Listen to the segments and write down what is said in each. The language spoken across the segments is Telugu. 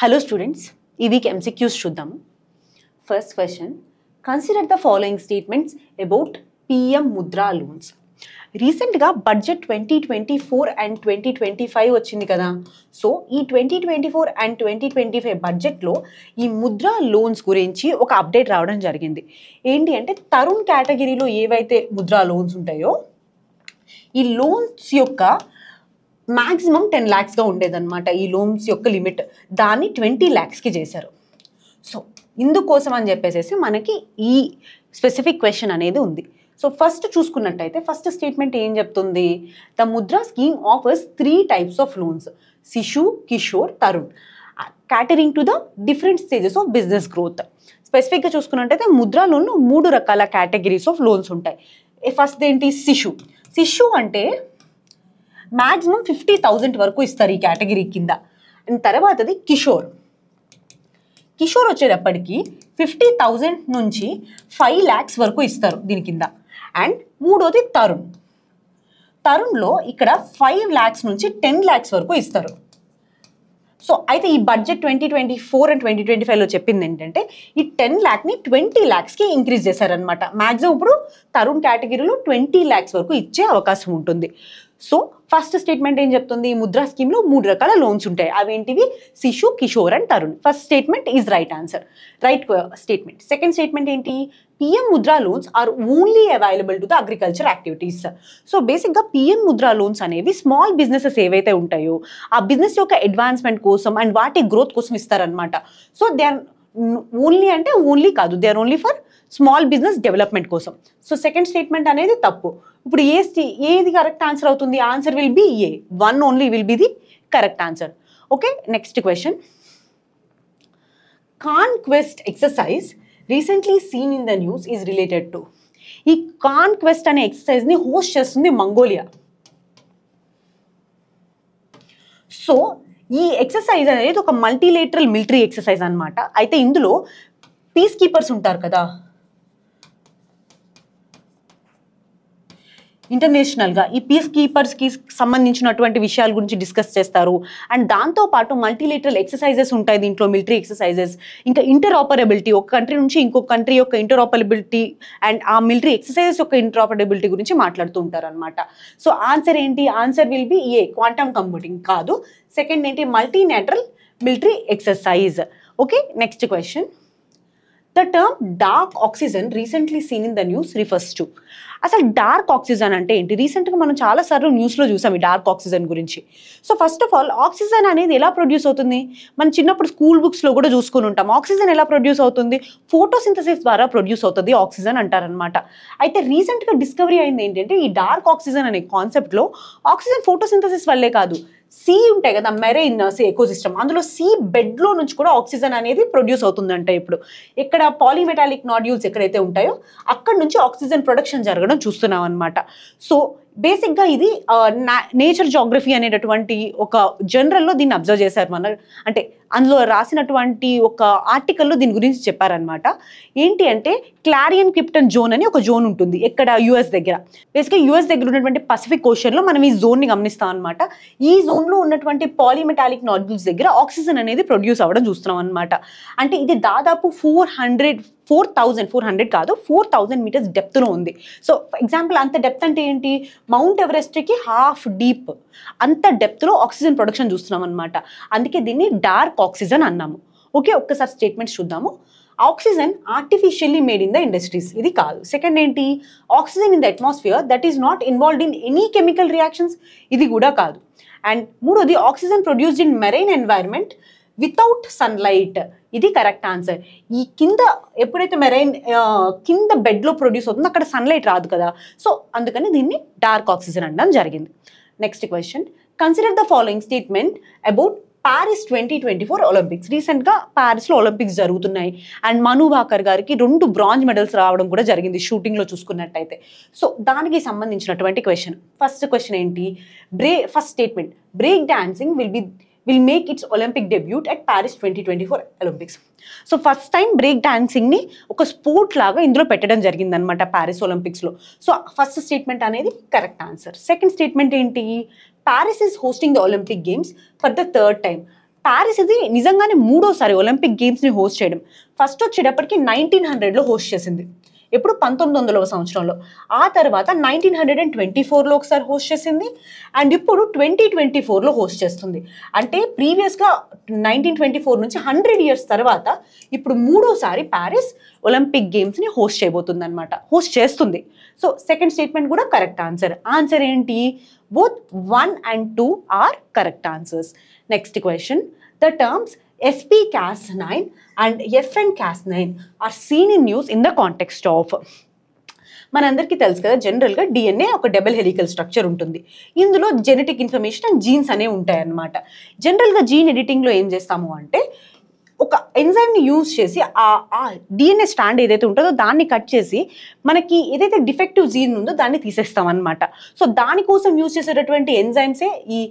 Hello students, ఈ వీక్ MCQs చూద్దాము. First question, consider the following statements about PM Mudra loans. రీసెంట్గా బడ్జెట్ 2024 అండ్ 2025 వచ్చింది కదా. సో ఈ 2024 అండ్ 2025 బడ్జెట్లో ఈ ముద్రా లోన్స్ గురించి ఒక అప్డేట్ రావడం జరిగింది. ఏంటి అంటే తరుణ్ కేటగిరీలో ఏవైతే ముద్రా లోన్స్ ఉంటాయో ఈ లోన్స్ యొక్క మ్యాక్సిమం 10 lakhsగా ఉండేదన్నమాట. ఈ లోన్స్ యొక్క లిమిట్ దాన్ని 20 lakhsకి చేశారు. సో ఇందుకోసం అని చెప్పేసి మనకి ఈ స్పెసిఫిక్ క్వశ్చన్ అనేది ఉంది. సో ఫస్ట్ చూసుకున్నట్టయితే ఫస్ట్ స్టేట్మెంట్ ఏం చెప్తుంది? The Mudra scheme offers 3 types of loans, Shishu, Kishore, Tarun, catering to the different stages of business growth. స్పెసిఫిక్గా చూసుకున్నట్టయితే ముద్రా లోన్లో 3 రకాల కేటగిరీస్ ఆఫ్ లోన్స్ ఉంటాయి. ఫస్ట్ ఏంటి? శిశు. శిశు అంటే మ్యాక్సిమం 50,000 వరకు ఇస్తారు ఈ కేటగిరీ కింద. అండ్ తర్వాతది కిషోర్. కిషోర్ వచ్చేటప్పటికి 50,000 నుంచి 5 lakhs వరకు ఇస్తారు దీని కింద. అండ్ మూడోది తరుణ్. తరుణ్లో ఇక్కడ 5 lakhs నుంచి 10 lakhs వరకు ఇస్తారు. సో అయితే ఈ బడ్జెట్ 2024 అండ్ 2025లో చెప్పింది ఏంటంటే ఈ 10 lakhని 20 lakhsకి ఇంక్రీజ్ చేశారనమాట. మ్యాక్సిమం ఇప్పుడు తరుణ్ కేటగిరీలో 20 lakhs వరకు ఇచ్చే అవకాశం ఉంటుంది. సో ఫస్ట్ స్టేట్మెంట్ ఏం చెప్తుంది? ఈ ముద్రా స్కీమ్లో 3 రకాల లోన్స్ ఉంటాయి. అవేంటివి? Shishu, Kishore and Tarun. First statement is right answer, right statement. Second statement ఏంటి? PM Mudra loans are only available to the agriculture activities. So బేసిక్గా పిఎం ముద్రా లోన్స్ అనేవి స్మాల్ బిజినెసెస్ ఏవైతే ఉంటాయో ఆ బిజినెస్ యొక్క అడ్వాన్స్మెంట్ కోసం అండ్ వాటి గ్రోత్ కోసం ఇస్తారనమాట. సో దే ఆర్ ఓన్లీ అంటే ఓన్లీ కాదు, they are only for small business development కోసం. సో సెకండ్ స్టేట్మెంట్ అనేది తప్పు. ఇప్పుడు ఏది కరెక్ట్ ఆన్సర్ అవుతుంది? Answer will be A. 1 only will be the correct answer. Okay, next question. Khaan Quest exercise recently seen in the news is related to. ఈ కాన్క్వెస్ట్ అనే ఎక్సర్సైజ్ని హోస్ట్ చేస్తుంది మంగోలియా. సో ఈ ఎక్సర్సైజ్ అనేది ఒక మల్టీలేటరల్ మిలిటరీ ఎక్సర్సైజ్ అనమాట. అయితే ఇందులో పీస్ కీపర్స్ ఉంటారు కదా, ఇంటర్నేషనల్గా ఈ పీస్ కీపర్స్కి సంబంధించినటువంటి విషయాల గురించి డిస్కస్ చేస్తారు. అండ్ దాంతోపాటు మల్టీలేటరల్ ఎక్సర్సైజెస్ ఉంటాయి దీంట్లో, మిలిటరీ ఎక్సర్సైజెస్. ఇంకా ఇంటర్ఆపరబిలిటీ, ఒక కంట్రీ నుంచి ఇంకొక కంట్రీ యొక్క ఇంటర్ఆపరబిలిటీ అండ్ ఆ మిలిటరీ ఎక్సర్సైజెస్ యొక్క ఇంటర్ఆపరబిలిటీ గురించి మాట్లాడుతూ ఉంటారు అనమాట. సో ఆన్సర్ ఏంటి? Answer will be A, quantum computing కాదు. సెకండ్ ఏంటి? Multilateral military exercise. Okay, next question. The term dark oxygen recently seen in the news refers to. అసలు డార్క్ ఆక్సిజన్ అంటే ఏంటి? రీసెంట్గా మనం చాలాసార్లు న్యూస్లో చూసాం ఈ డార్క్ ఆక్సిజన్ గురించి. So first of all oxygen అనేది ఎలా ప్రొడ్యూస్ అవుతుంది? మనం చిన్నప్పుడు స్కూల్ బుక్స్లో కూడా చూసుకుని ఉంటాం. ఆక్సిజన్ ఎలా ప్రొడ్యూస్ అవుతుంది? ఫోటోసింథసిస్ ద్వారా ప్రొడ్యూస్ అవుతుంది ఆక్సిజన్ అంటారనమాట. అయితే రీసెంట్గా డిస్కవరీ అయింది ఏంటంటే ఈ డార్క్ ఆక్సిజన్ అనే కాన్సెప్ట్లో ఆక్సిజన్ ఫోటోసింథసిస్ వల్లే కాదు, సీ ఉంటాయి కదా మెరైన్ ఎకోసిస్టమ్, అందులో సీ బెడ్లో నుంచి కూడా ఆక్సిజన్ అనేది ప్రొడ్యూస్ అవుతుందంట. ఇప్పుడు ఇక్కడ పాలీమెటాలిక్ నాడ్యూల్స్ ఎక్కడైతే ఉంటాయో అక్కడ నుంచి ఆక్సిజన్ ప్రొడక్షన్ జరగడం చూస్తున్నాం అనమాట. సో బేసిక్గా ఇది నేచర్ జాగ్రఫీ అనేటటువంటి ఒక జనరల్లో దీన్ని అబ్జర్వ్ చేశారు మన, అంటే అందులో రాసినటువంటి ఒక ఆర్టికల్లో దీని గురించి చెప్పారనమాట. ఏంటి అంటే క్లారియన్ క్రిప్టన్ జోన్ అని ఒక జోన్ ఉంటుంది ఎక్కడ, యుఎస్ దగ్గర. బేసిక్గా యుఎస్ దగ్గర ఉన్నటువంటి పసిఫిక్ ఓషన్లో మనం ఈ జోన్ని గమనిస్తాం అనమాట. ఈ జోన్లో ఉన్నటువంటి పాలీమెటాలిక్ నాడ్యూల్స్ దగ్గర ఆక్సిజన్ అనేది ప్రొడ్యూస్ అవ్వడం చూస్తున్నాం అనమాట. అంటే ఇది దాదాపు 4,400 కాదు 4,000 meters డెప్త్లో ఉంది. సో ఫర్ ఎగ్జాంపుల్ అంత డెప్త్ అంటే ఏంటి? మౌంట్ ఎవరెస్ట్కి హాఫ్ డీప్ అంత డెప్త్లో ఆక్సిజన్ ప్రొడక్షన్ చూస్తున్నాం అనమాట. అందుకే దీన్ని డార్క్ ఆక్సిజన్ అన్నాము. ఓకే, ఒక్కసారి స్టేట్మెంట్స్ చూద్దాము. Oxygen artificially made in the industries, ఇది కాదు. సెకండ్ ఏంటి? Oxygen in the atmosphere that is not involved in any chemical reactions, ఇది కూడా కాదు. అండ్ మూడోది oxygen produced in marine environment without sunlight, ఇది కరెక్ట్ ఆన్సర్. ఈ కింద ఎప్పుడైతే మెరైన్ కింద బెడ్లో ప్రొడ్యూస్ అవుతుందో అక్కడ సన్లైట్ రాదు కదా, సో అందుకని దీన్ని డార్క్ ఆక్సిజన్ అనడం జరిగింది. Next question. Consider the following statement about Paris 2024 Olympics. రీసెంట్గా ప్యారిస్లో ఒలింపిక్స్ జరుగుతున్నాయి అండ్ మను భాకర్ గారికి 2 bronze మెడల్స్ రావడం కూడా జరిగింది షూటింగ్లో చూసుకున్నట్టయితే. సో దానికి సంబంధించినటువంటి క్వశ్చన్. ఫస్ట్ క్వశ్చన్ ఏంటి? First statement, break dancing will make its Olympic debut at Paris 2024 Olympics. So first time break డాన్సింగ్ని ఒక స్పోర్ట్ లాగా ఇందులో పెట్టడం జరిగిందనమాట ప్యారిస్ ఒలింపిక్స్లో. సో ఫస్ట్ స్టేట్మెంట్ అనేది కరెక్ట్ ఆన్సర్. సెకండ్ స్టేట్మెంట్ ఏంటి? Paris is hosting the Olympic Games for the third time. Paris ఇది నిజంగానే మూడోసారి ఒలింపిక్ గేమ్స్ని హోస్ట్ చేయడం. ఫస్ట్ వచ్చేటప్పటికి 1900లో హోస్ట్ చేసింది, ఎప్పుడు 1900వ సంవత్సరంలో. ఆ తర్వాత 1924లో ఒకసారి హోస్ట్ చేసింది, అండ్ ఇప్పుడు 2024లో హోస్ట్ చేస్తుంది. అంటే ప్రీవియస్గా 1924 నుంచి 100 years తర్వాత ఇప్పుడు మూడోసారి ప్యారిస్ ఒలింపిక్ గేమ్స్ని హోస్ట్ చేయబోతుంది అనమాట, హోస్ట్ చేస్తుంది. సో సెకండ్ స్టేట్మెంట్ కూడా కరెక్ట్ ఆన్సర్. ఆన్సర్ ఏంటి? Both 1 and 2 are correct answers. Next question, the terms SP-Cas9 and FN-Cas9 are seen in use in the context of. మనందరికీ తెలుసు కదా, జనరల్గా డిఎన్ఏ ఒక డబుల్ హెలికల్ స్ట్రక్చర్ ఉంటుంది. ఇందులో జెనెటిక్ ఇన్ఫర్మేషన్ అండ్ జీన్స్ అనేవి ఉంటాయన్నమాట. జనరల్గా జీన్ ఎడిటింగ్లో ఏం చేస్తాము అంటే ఒక ఎంజైమ్ని యూజ్ చేసి ఆ డిఎన్ఏ స్టాండ్ ఏదైతే ఉంటుందో దాన్ని కట్ చేసి మనకి ఏదైతే డిఫెక్టివ్ జీన్ ఉందో దాన్ని తీసేస్తాం అనమాట. సో దానికోసం యూజ్ చేసేటటువంటి ఎంజైమ్సే ఈ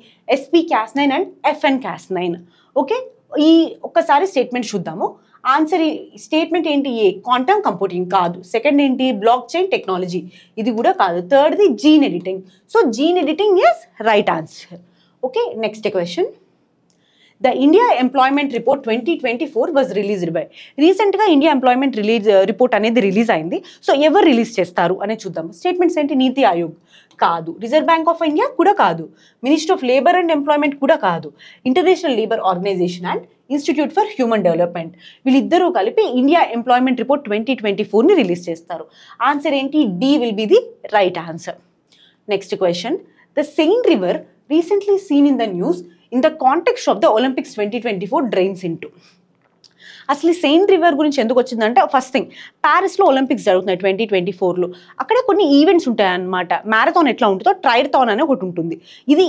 SP-Cas9 అండ్ FN-Cas9. ఓకే, ఈ ఒక్కసారి స్టేట్మెంట్ చూద్దాము. ఆన్సర్ స్టేట్మెంట్ ఏంటి? ఏ క్వాంటమ్ కంప్యూటింగ్ కాదు. సెకండ్ ఏంటి? బ్లాక్ చైన్ టెక్నాలజీ, ఇది కూడా కాదు. థర్డ్ది gene editing. So gene editing is right answer. Okay, next question, the India employment report 2024 was released by. రీసెంట్గా ఇండియా ఎంప్లాయ్మెంట్ రిపోర్ట్ అనేది రిలీజ్ అయింది. సో ఎవరు రిలీజ్ చేస్తారు అనేది చూద్దాం. స్టేట్మెంట్స్ ఏంటి? నీతి ఆయోగ్ కాదు, రిజర్వ్ బ్యాంక్ ఆఫ్ ఇండియా కూడా కాదు, Ministry of Labour and Employment కూడా కాదు, International Labour Organization and Institute for Human Development. వీళ్ళిద్దరూ కలిపి ఇండియా ఎంప్లాయ్మెంట్ రిపోర్ట్ 2024ని రిలీజ్ చేస్తారు. ఆన్సర్ ఏంటి? D will be the right answer. Next question, the Seine river recently seen in the news in the context of the Olympics 2024 drains into. అసలు ఈ సెయిన్ రివర్ గురించి ఎందుకు వచ్చిందంటే, ఫస్ట్ థింగ్, ప్యారిస్లో ఒలింపిక్స్ జరుగుతున్నాయి 2024లో. అక్కడ కొన్ని ఈవెంట్స్ ఉంటాయన్నమాట. మ్యారథాన్ ఎట్లా ఉంటుందో ట్రైథాన్ అని ఒకటి ఉంటుంది. ఇది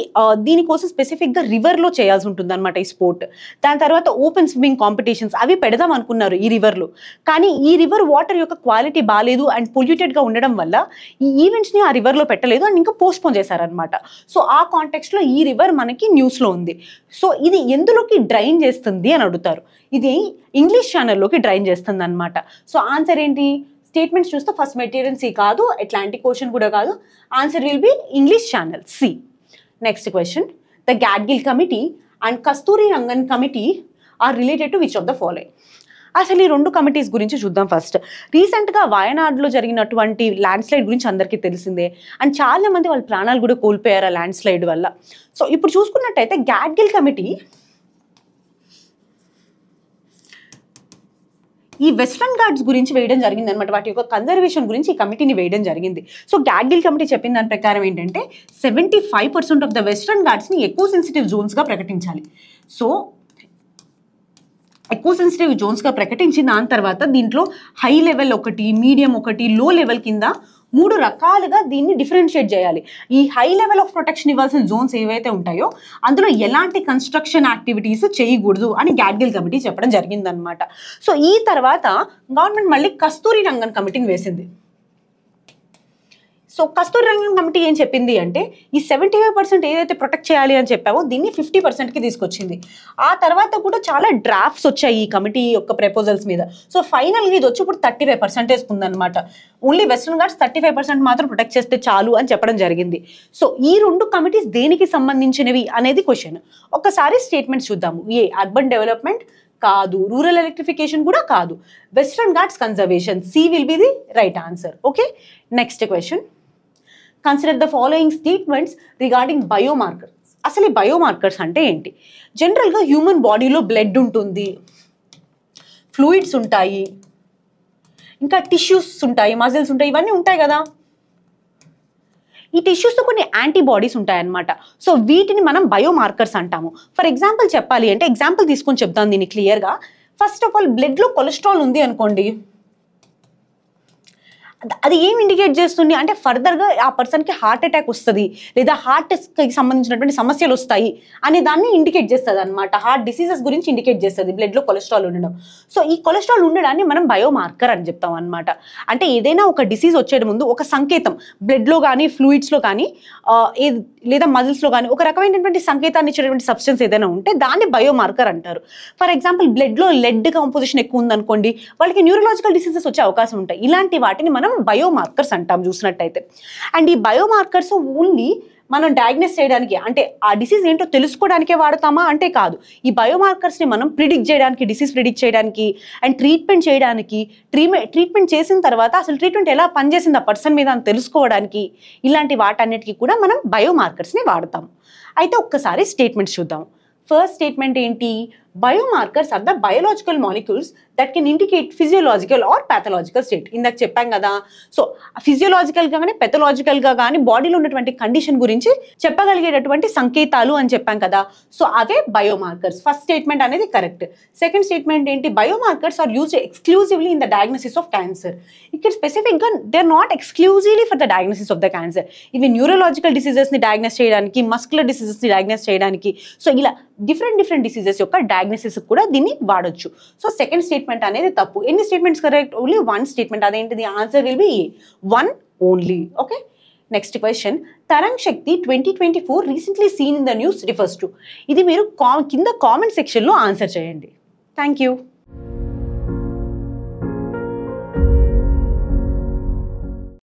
దీనికోసం స్పెసిఫిక్గా రివర్లో చేయాల్సి ఉంటుంది అనమాట ఈ స్పోర్ట్. దాని తర్వాత ఓపెన్ స్విమ్మింగ్ కాంపిటీషన్స్ అవి పెడదాం అనుకున్నారు ఈ రివర్లో. కానీ ఈ రివర్ వాటర్ యొక్క క్వాలిటీ బాగాలేదు అండ్ పొల్యూటెడ్గా ఉండడం వల్ల ఈ ఈవెంట్స్ని ఆ రివర్లో పెట్టలేదు అండ్ ఇంకా పోస్ట్పోన్ చేశారనమాట. సో ఆ కాంటెక్స్ట్లో ఈ రివర్ మనకి న్యూస్లో ఉంది. సో ఇది ఎందులోకి డ్రైన్ చేస్తుంది అని అడుగుతారు. ఇది ఇంగ్లీష్ ఛానల్లోకి డ్రైన్ చేస్తుంది అనమాట. సో ఆన్సర్ ఏంటి? స్టేట్మెంట్స్ చూస్తే ఫస్ట్ మెటీరియల్ సి కాదు, అట్లాంటిక్ ఓషన్ కూడా కాదు. Answer will be English Channel C. Next question, the Gadgil committee and Kasturi Rangan committee are related to which of the following. అసలు ఈ రెండు కమిటీస్ గురించి చూద్దాం ఫస్ట్. రీసెంట్గా వయనాడులో జరిగినటువంటి ల్యాండ్ స్లైడ్ గురించి అందరికీ తెలిసిందే, అండ్ చాలా మంది వాళ్ళ ప్రాణాలు కూడా కోల్పోయారు ఆ ల్యాండ్ స్లైడ్ వల్ల. సో ఇప్పుడు చూసుకున్నట్టయితే గ్యాడ్గిల్ కమిటీ ఈ వెస్ట్రన్ ఘాట్స్ గురించి వేయడం జరిగింది అనమాట. వాటి యొక్క కన్జర్వేషన్ గురించి ఈ కమిటీని వేయడం జరిగింది. సో గ్యాడ్గిల్ కమిటీ చెప్పిన దాని ప్రకారం ఏంటంటే 75% ఆఫ్ ద వెస్ట్రన్ ఘాట్స్ని ఎక్కువ సెన్సిటివ్ జోన్స్గా ప్రకటించాలి. సో ఎక్కువ సెన్సిటివ్ జోన్స్గా ప్రకటించి దాని తర్వాత దీంట్లో హై లెవెల్ ఒకటి, మీడియం ఒకటి, లో లెవెల్ కింద 3 రకాలుగా దీన్ని డిఫరెన్షియేట్ చేయాలి. ఈ హై లెవెల్ ఆఫ్ ప్రొటెక్షన్ ఇవ్వాల్సిన జోన్స్ ఏవైతే ఉంటాయో అందులో ఎలాంటి కన్స్ట్రక్షన్ యాక్టివిటీస్ చేయకూడదు అని గ్యాడ్గిల్ కమిటీ చెప్పడం జరిగిందనమాట. సో ఈ తర్వాత గవర్నమెంట్ మళ్ళీ కస్తూరి రంగన్ కమిటీని వేసింది. సో కస్తూరి రంగన్ కమిటీ ఏం చెప్పింది అంటే ఈ 75% ఏదైతే ప్రొటెక్ట్ చేయాలి అని చెప్పావో దీన్ని 50%కి తీసుకొచ్చింది. ఆ తర్వాత కూడా చాలా డ్రాఫ్ట్స్ వచ్చాయి ఈ కమిటీ యొక్క ప్రపోజల్స్ మీద. సో ఫైనల్గా ఇది వచ్చి ఇప్పుడు 35% ఉందన్నమాట. ఓన్లీ వెస్ట్రన్ ఘాట్స్ 35% మాత్రం ప్రొటెక్ట్ చేస్తే చాలు అని చెప్పడం జరిగింది. సో ఈ రెండు కమిటీస్ దేనికి సంబంధించినవి అనేది క్వశ్చన్. ఒకసారి స్టేట్మెంట్స్ చూద్దాము. ఏ అర్బన్ డెవలప్మెంట్ కాదు, రూరల్ ఎలక్ట్రిఫికేషన్ కూడా కాదు, Western Ghats conservation, C will be the right answer. Okay, next question, consider the following statements regarding biomarkers. అసలు ఈ బయోమార్కర్స్ అంటే ఏంటి? జనరల్గా హ్యూమన్ బాడీలో బ్లడ్ ఉంటుంది, ఫ్లూయిడ్స్ ఉంటాయి, ఇంకా టిష్యూస్ ఉంటాయి, మజిల్స్ ఉంటాయి, ఇవన్నీ ఉంటాయి కదా. ఈ టిష్యూస్తో కొన్ని యాంటీబాడీస్ ఉంటాయన్నమాట. సో వీటిని మనం బయోమార్కర్స్ అంటాము. ఫర్ ఎగ్జాంపుల్ చెప్పాలి అంటే ఎగ్జాంపుల్ తీసుకొని చెప్తాను దీన్ని క్లియర్గా. ఫస్ట్ ఆఫ్ ఆల్ బ్లడ్లో కొలెస్ట్రాల్ ఉంది అనుకోండి, అది ఏం ఇండికేట్ చేస్తుంది అంటే ఫర్దర్గా ఆ పర్సన్కి హార్ట్ అటాక్ వస్తుంది లేదా హార్ట్కి సంబంధించినటువంటి సమస్యలు వస్తాయి అనే దాన్ని ఇండికేట్ చేస్తుంది అనమాట. హార్ట్ డిసీజెస్ గురించి ఇండికేట్ చేస్తుంది బ్లడ్లో కొలెస్ట్రాల్ ఉండడం. సో ఈ కొలెస్ట్రాల్ ఉండడాన్ని మనం బయోమార్కర్ అని చెప్తాం అనమాట. అంటే ఏదైనా ఒక డిసీజ్ వచ్చే ముందు ఒక సంకేతం బ్లడ్లో కానీ ఫ్లూయిడ్స్లో కానీ లేదా మజిల్స్లో కానీ ఒక రకమైనటువంటి సంకేతాన్ని ఇచ్చేటువంటి సబ్స్టెన్స్ ఏదైనా ఉంటే దాన్ని బయోమార్కర్ అంటారు. ఫర్ ఎగ్జాంపుల్ బ్లడ్లో లెడ్ కాంపోజిషన్ ఎక్కువ ఉందనుకోండి, వాళ్ళకి న్యూరలాజికల్ డిసీజెస్ వచ్చే అవకాశం ఉంటాయి. ఇలాంటి వాటిని మనం బయోమార్కర్స్ అంటాం చూసినట్టయితే. అండ్ ఈ బయోమార్కర్స్ ఓన్లీ మనం డయాగ్నోస్ చేయడానికి అంటే ఆ డిసీజ్ ఏంటో తెలుసుకోవడానికే వాడతామా అంటే కాదు. ఈ బయోమార్కర్స్ని మనం ప్రిడిక్ట్ చేయడానికి, డిసీజ్ ప్రిడిక్ట్ చేయడానికి అండ్ ట్రీట్మెంట్ చేయడానికి, ట్రీట్మెంట్ చేసిన తర్వాత అసలు ట్రీట్మెంట్ ఎలా పనిచేసింది ఆ పర్సన్ మీద అని తెలుసుకోవడానికి, ఇలాంటి వాటన్నిటికీ కూడా మనం బయోమార్కర్స్ని వాడతాం. అయితే ఒక్కసారి స్టేట్మెంట్స్ చూద్దాం. ఫస్ట్ స్టేట్మెంట్ ఏంటి? Biomarkers are the biological molecules that can indicate physiological or pathological state. ఇందాక చెప్పాం కదా, సో ఫిజియోలాజికల్గా కానీ పెథలాజికల్గా కానీ బాడీలో ఉన్నటువంటి కండిషన్ గురించి చెప్పగలిగేటటువంటి సంకేతాలు అని చెప్పాం కదా, సో అవే బయోమార్కర్స్. ఫస్ట్ స్టేట్మెంట్ అనేది కరెక్ట్. సెకండ్ స్టేట్మెంట్ ఏంటి? Biomarkers are used exclusively in the diagnosis of cancer. ఇక్కడ స్పెసిఫిక్గా they are not exclusively for the diagnosis of the cancer. ఇవి న్యూరలాజికల్ డిసీజెస్ని డయాగ్నోస్ చేయడానికి, మస్కులర్ డిసీజెస్ని డయాగ్నోస్ చేయడానికి, సో ఇలా డిఫరెంట్ డిసీజెస్ యొక్క డయాగ్నోసిస్ కూడా దీన్ని వాడొచ్చు. సో సెకండ్ స్టేట్మెంట్ అనేది తప్పు. ఎన్ని statements correct? Only one statement. అదేంటిది? Answer will be A, one only. Okay, next question. Tarang Shakti 2024 recently seen in the news refers to. ఇది మీరు కింద కామెంట్ సెక్షన్లో ఆన్సర్ చేయండి. Thank you.